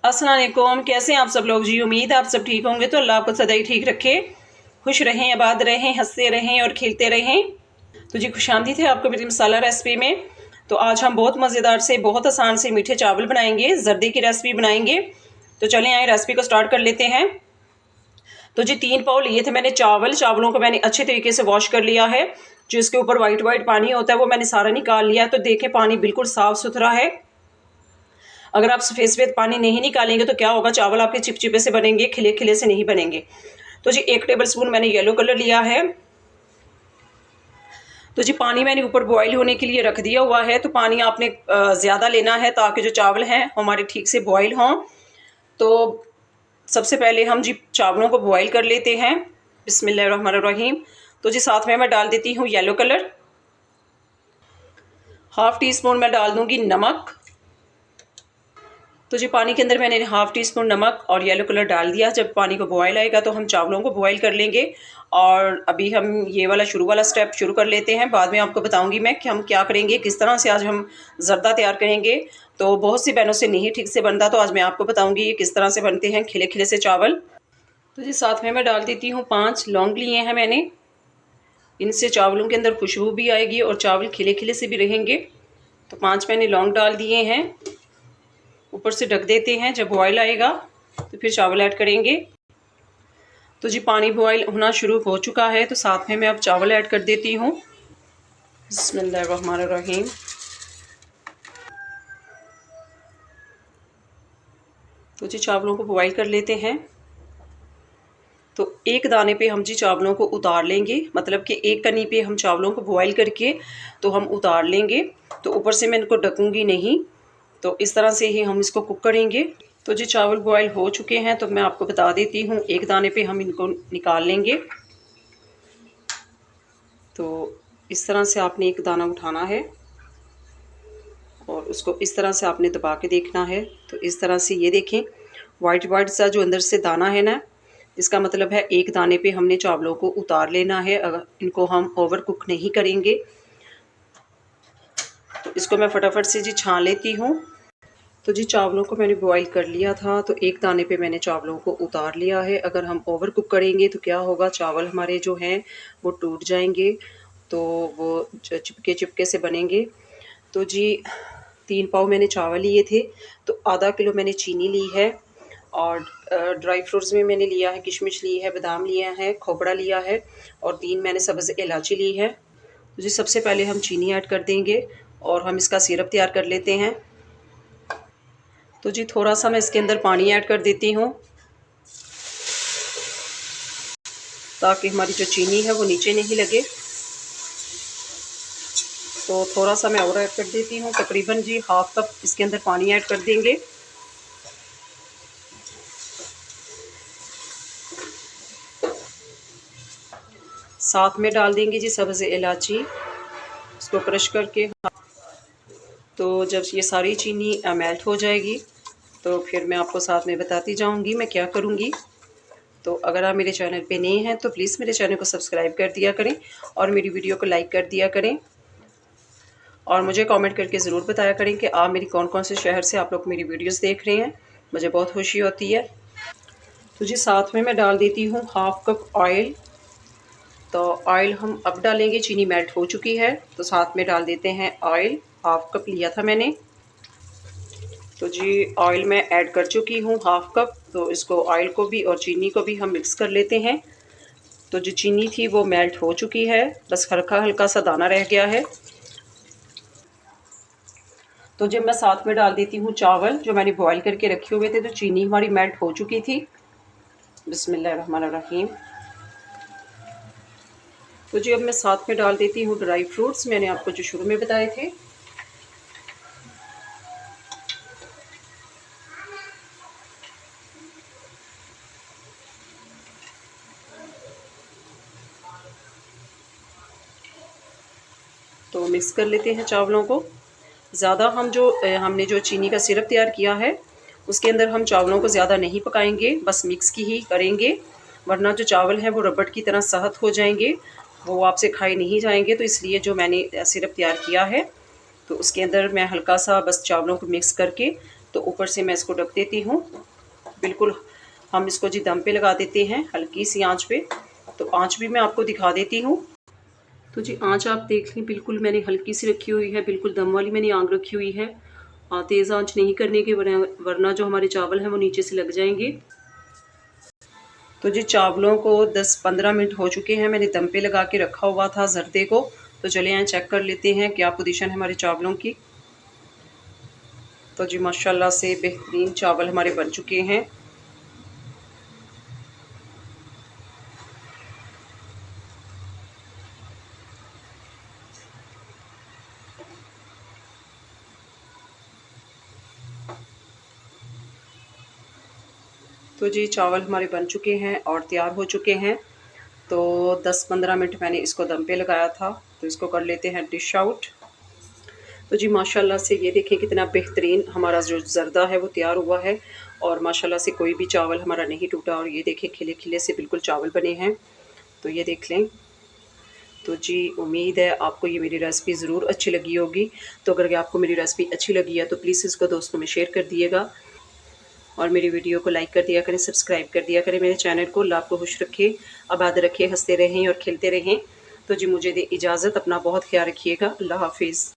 अस्सलाम वालेकुम। कैसे हैं आप सब लोग जी? उम्मीद है आप सब ठीक होंगे। तो अल्लाह आपको सदा ही ठीक रखे, खुश रहें, आबाद रहें, हंसते रहें और खेलते रहें। तो जी खुशामदीद है आपको मेरी मसाला रेसिपी में। तो आज हम बहुत मज़ेदार से, बहुत आसान से मीठे चावल बनाएंगे, जर्दे की रेसिपी बनाएंगे। तो चलें आए रेसिपी को स्टार्ट कर लेते हैं। तो जी 3 पाव लिए थे मैंने चावलों को मैंने अच्छे तरीके से वॉश कर लिया है। जो इसके ऊपर वाइट वाइट पानी होता है वो मैंने सारा निकाल लिया है। तो देखें पानी बिल्कुल साफ़ सुथरा है। अगर आप सफ़ेद सफ़ेद पानी नहीं निकालेंगे तो क्या होगा, चावल आपके चिपचिपे से बनेंगे, खिले खिले से नहीं बनेंगे। तो जी 1 टेबल स्पून मैंने येलो कलर लिया है। तो जी पानी मैंने ऊपर बॉईल होने के लिए रख दिया हुआ है। तो पानी आपने ज़्यादा लेना है ताकि जो चावल हैं हमारे ठीक से बॉईल हों। तो सबसे पहले हम जी चावलों को बॉईल कर लेते हैं। बिस्मिल्लाहिर्रहमानिर्रहीम। तो जी साथ में मैं डाल देती हूँ yellow colour. Half tea spoon मैं डाल दूँगी नमक। तो जी पानी के अंदर मैंने हाफ़ टी स्पून नमक और येलो कलर डाल दिया। जब पानी को बॉयल आएगा तो हम चावलों को बॉयल कर लेंगे। और अभी हम ये वाला शुरू वाला स्टेप शुरू कर लेते हैं। बाद में आपको बताऊंगी मैं कि हम क्या करेंगे, किस तरह से आज हम ज़र्दा तैयार करेंगे। तो बहुत सी बहनों से नहीं ठीक से बनता, तो आज मैं आपको बताऊँगी ये किस तरह से बनते हैं खिले खिले से चावल। तो जी साथ में मैं डाल देती हूँ 5 लौंग लिए हैं मैंने। इनसे चावलों के अंदर खुशबू भी आएगी और चावल खिले खिले से भी रहेंगे। तो 5 मैंने लौंग डाल दिए हैं। ऊपर से ढक देते हैं। जब बॉयल आएगा तो फिर चावल ऐड करेंगे। तो जी पानी बॉयल होना शुरू हो चुका है। तो साथ में मैं अब चावल ऐड कर देती हूँ। बिस्मिल्लाहिर्रहमानिर्रहीम। तो जी चावलों को बॉयल कर लेते हैं। तो एक दाने पे हम जी चावलों को उतार लेंगे, मतलब कि एक कनी पे हम चावलों को बॉयल करके तो हम उतार लेंगे। तो ऊपर से मैं इनको ढकूंगी नहीं। तो इस तरह से ही हम इसको कुक करेंगे। तो जी चावल बॉयल हो चुके हैं। तो मैं आपको बता देती हूँ, एक दाने पे हम इनको निकाल लेंगे। तो इस तरह से आपने एक दाना उठाना है और उसको इस तरह से आपने दबा के देखना है। तो इस तरह से ये देखें, वाइट वाइट सा जो अंदर से दाना है ना, इसका मतलब है एक दाने पे हमने चावलों को उतार लेना है। अगर इनको हम ओवर कुक नहीं करेंगे। तो इसको मैं फटाफट से जी छान लेती हूँ। तो जी चावलों को मैंने बॉईल कर लिया था। तो एक दाने पे मैंने चावलों को उतार लिया है। अगर हम ओवर कुक करेंगे तो क्या होगा, चावल हमारे जो हैं वो टूट जाएंगे। तो वो चिपके चिपके से बनेंगे। तो जी 3 पाव मैंने चावल लिए थे। तो आधा किलो मैंने चीनी ली है। और ड्राई फ्रूट्स में मैंने लिया है, किशमिश ली है, बादाम लिया है, खोपड़ा लिया है और 3 मैंने सब्ज़ इलायची ली है। तो जी सबसे पहले हम चीनी ऐड कर देंगे और हम इसका सिरप तैयार कर लेते हैं। तो जी थोड़ा सा मैं इसके अंदर पानी ऐड कर देती हूँ ताकि हमारी जो चीनी है वो नीचे नहीं लगे। तो थोड़ा सा मैं और ऐड कर देती हूँ, तकरीबन जी हाफ कप इसके अंदर पानी ऐड कर देंगे। साथ में डाल देंगे जी सब्ज़ इलायची, इसको क्रश करके। तो जब ये सारी चीनी मेल्ट हो जाएगी तो फिर मैं आपको साथ में बताती जाऊंगी मैं क्या करूंगी। तो अगर आप मेरे चैनल पे नए हैं तो प्लीज़ मेरे चैनल को सब्सक्राइब कर दिया करें और मेरी वीडियो को लाइक कर दिया करें। और मुझे कमेंट करके ज़रूर बताया करें कि आप मेरी कौन कौन से शहर से आप लोग मेरी वीडियोस देख रहे हैं। मुझे बहुत खुशी होती है। तो जी साथ में मैं डाल देती हूँ हाफ़ कप ऑयल। तो ऑयल हम अब डालेंगे, चीनी मेल्ट हो चुकी है। तो साथ में डाल देते हैं ऑयल, हाफ़ कप लिया था मैंने। तो जी ऑयल मैं ऐड कर चुकी हूँ हाफ़ कप। तो इसको ऑयल को भी और चीनी को भी हम मिक्स कर लेते हैं। तो जो चीनी थी वो मेल्ट हो चुकी है, बस हल्का हल्का सा दाना रह गया है। तो जब मैं साथ में डाल देती हूँ चावल जो मैंने बॉईल करके रखे हुए थे। तो चीनी हमारी मेल्ट हो चुकी थी। बिस्मिल्लाहिर्रहमानिर्रहीम। तो जी अब मैं साथ में डाल देती हूँ ड्राई फ्रूट्स, मैंने आपको जो शुरू में बताए थे। तो मिक्स कर लेते हैं चावलों को। ज़्यादा हमने जो चीनी का सिरप तैयार किया है उसके अंदर हम चावलों को ज़्यादा नहीं पकाएंगे, बस मिक्स की ही करेंगे। वरना जो चावल हैं वो रबड़ की तरह सख्त हो जाएंगे, वो आपसे खाए नहीं जाएंगे। तो इसलिए जो मैंने सिरप तैयार किया है तो उसके अंदर मैं हल्का सा बस चावलों को मिक्स करके तो ऊपर से मैं इसको ढक देती हूँ। बिल्कुल हम इसको जी दम पे लगा देते हैं हल्की सी आंच पे। तो आंच भी मैं आपको दिखा देती हूँ। तो जी आंच आप देख लें, बिल्कुल मैंने हल्की सी रखी हुई है, बिल्कुल दम वाली मैंने आग रखी हुई है। तेज़ आंच नहीं करने की, वरना जो हमारे चावल हैं वो नीचे से लग जाएंगे। तो जी चावलों को 10-15 मिनट हो चुके हैं, मैंने दम पे लगा के रखा हुआ था जर्दे को। तो चले आए चेक कर लेते हैं क्या पोजीशन है हमारे चावलों की। तो जी माशाल्लाह से बेहतरीन चावल हमारे बन चुके हैं। तो जी चावल हमारे बन चुके हैं और तैयार हो चुके हैं। तो 10-15 मिनट मैंने इसको दम पे लगाया था। तो इसको कर लेते हैं डिश आउट। तो जी माशाल्लाह से ये देखें कितना बेहतरीन हमारा जो ज़र्दा है वो तैयार हुआ है। और माशाल्लाह से कोई भी चावल हमारा नहीं टूटा, और ये देखें खिले खिले से बिल्कुल चावल बने हैं। तो ये देख लें। तो जी उम्मीद है आपको ये मेरी रेसिपी ज़रूर अच्छी लगी होगी। तो अगर आपको मेरी रेसिपी अच्छी लगी है तो प्लीज़ इसको दोस्तों में शेयर कर दिएगा, और मेरी वीडियो को लाइक कर दिया करें, सब्सक्राइब कर दिया करें मेरे चैनल को। अल्लाह आपको खुश रखे, आबाद रखे, हंसते रहें और खिलते रहें। तो जी मुझे दे इजाज़त, अपना बहुत ख्याल रखिएगा। अल्लाह हाफिज़।